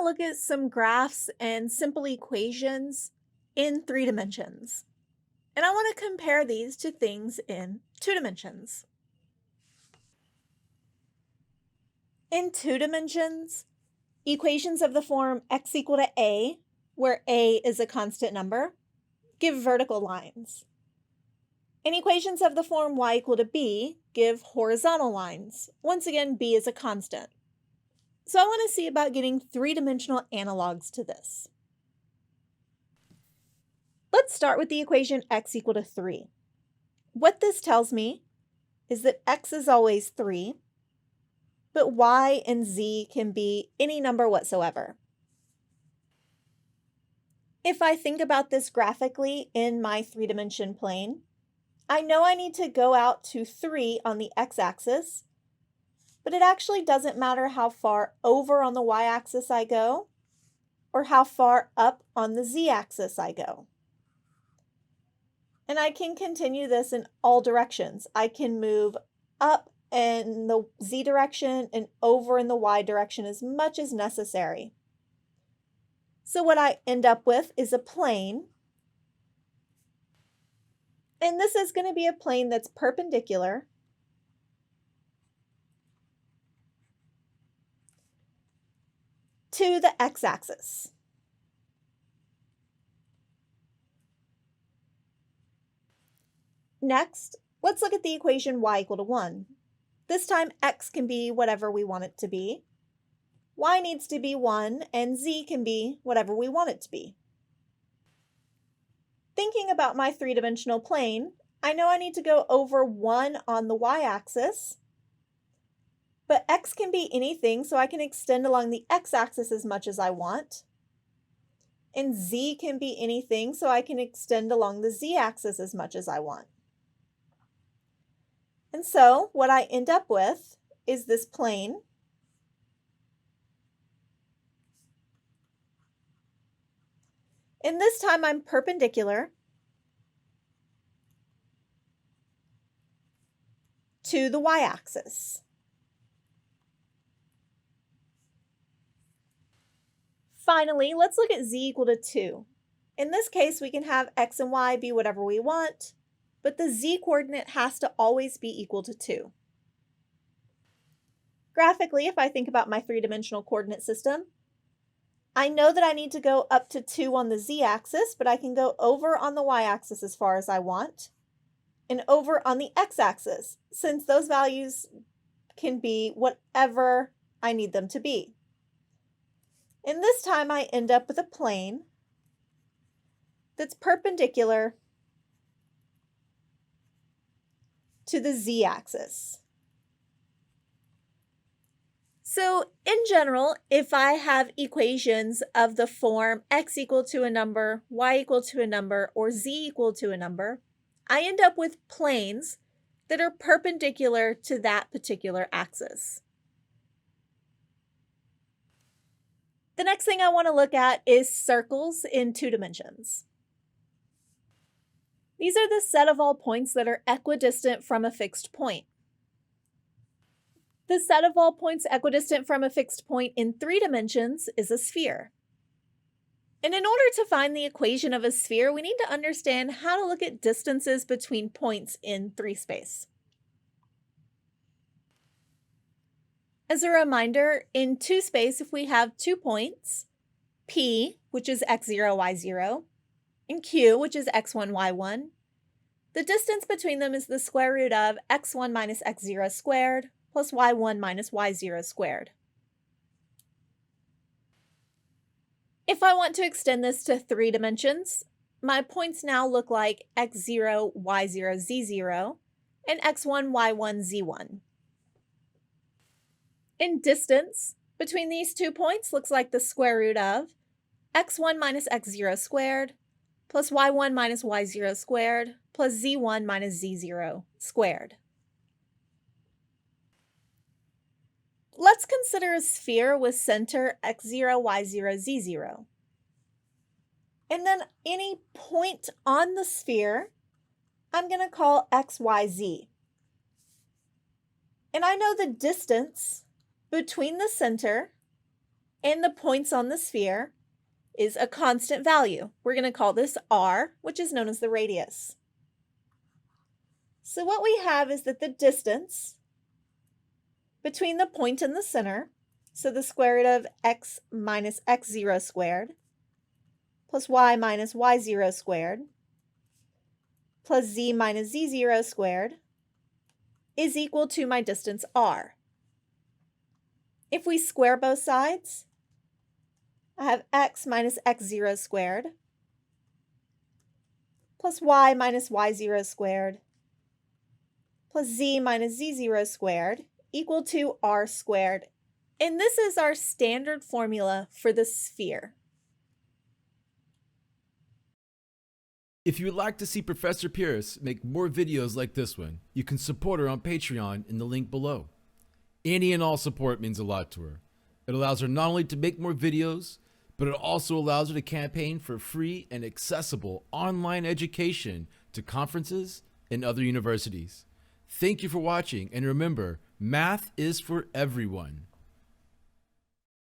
look at some graphs and simple equations in 3 dimensions. And I want to compare these to things in 2 dimensions. In 2 dimensions, equations of the form x equal to a, where a is a constant number, give vertical lines. And equations of the form y equal to b give horizontal lines. Once again, b is a constant. So I want to see about getting 3-dimensional analogs to this. Let's start with the equation x equal to 3. What this tells me is that x is always 3, but y and z can be any number whatsoever. If I think about this graphically in my 3-dimension plane, I know I need to go out to 3 on the x-axis, but it actually doesn't matter how far over on the y-axis I go or how far up on the z-axis I go. And I can continue this in all directions. I can move up in the z direction and over in the y direction as much as necessary. So what I end up with is a plane. And this is going to be a plane that's perpendicular to the x-axis. Next, let's look at the equation y equal to 1. This time x can be whatever we want it to be. Y needs to be 1, and z can be whatever we want it to be. Thinking about my 3-dimensional plane, I know I need to go over 1 on the y-axis, but x can be anything, so I can extend along the x-axis as much as I want. And z can be anything, so I can extend along the z-axis as much as I want. And so what I end up with is this plane. And this time I'm perpendicular to the y-axis. Finally, let's look at z equal to 2. In this case, we can have x and y be whatever we want, but the z-coordinate has to always be equal to 2. Graphically, if I think about my 3-dimensional coordinate system, I know that I need to go up to 2 on the z-axis, but I can go over on the y-axis as far as I want, and over on the x-axis, since those values can be whatever I need them to be. And this time I end up with a plane that's perpendicular to the z-axis. So in general, if I have equations of the form x equal to a number, y equal to a number, or z equal to a number, I end up with planes that are perpendicular to that particular axis. The next thing I want to look at is circles in 2 dimensions. These are the set of all points that are equidistant from a fixed point. The set of all points equidistant from a fixed point in 3 dimensions is a sphere. And in order to find the equation of a sphere, we need to understand how to look at distances between points in 3 space. As a reminder, in 2 space, if we have 2 points, P, which is x0, y0, and Q, which is x1, y1, the distance between them is the square root of x1 minus x0 squared plus y1 minus y0 squared. If I want to extend this to 3 dimensions, my points now look like x0, y0, z0, and x1, y1, z1. In distance between these 2 points looks like the square root of x1 minus x0 squared plus y1 minus y0 squared plus z1 minus z0 squared. Let's consider a sphere with center x0, y0, z0. And then any point on the sphere, I'm going to call x, y, z. And I know the distance between the center and the points on the sphere is a constant value. We're going to call this r, which is known as the radius. So what we have is that the distance between the point and the center, so the square root of x minus x0 squared plus y minus y0 squared plus z minus z0 squared is equal to my distance r. If we square both sides, I have x minus x0 squared plus y minus y0 squared plus z minus z0 squared equal to r squared. And this is our standard formula for the sphere. If you would like to see Professor Pierce make more videos like this one, you can support her on Patreon in the link below. Any and all support means a lot to her. It allows her not only to make more videos, but it also allows her to campaign for free and accessible online education to conferences and other universities. Thank you for watching, and remember, math is for everyone.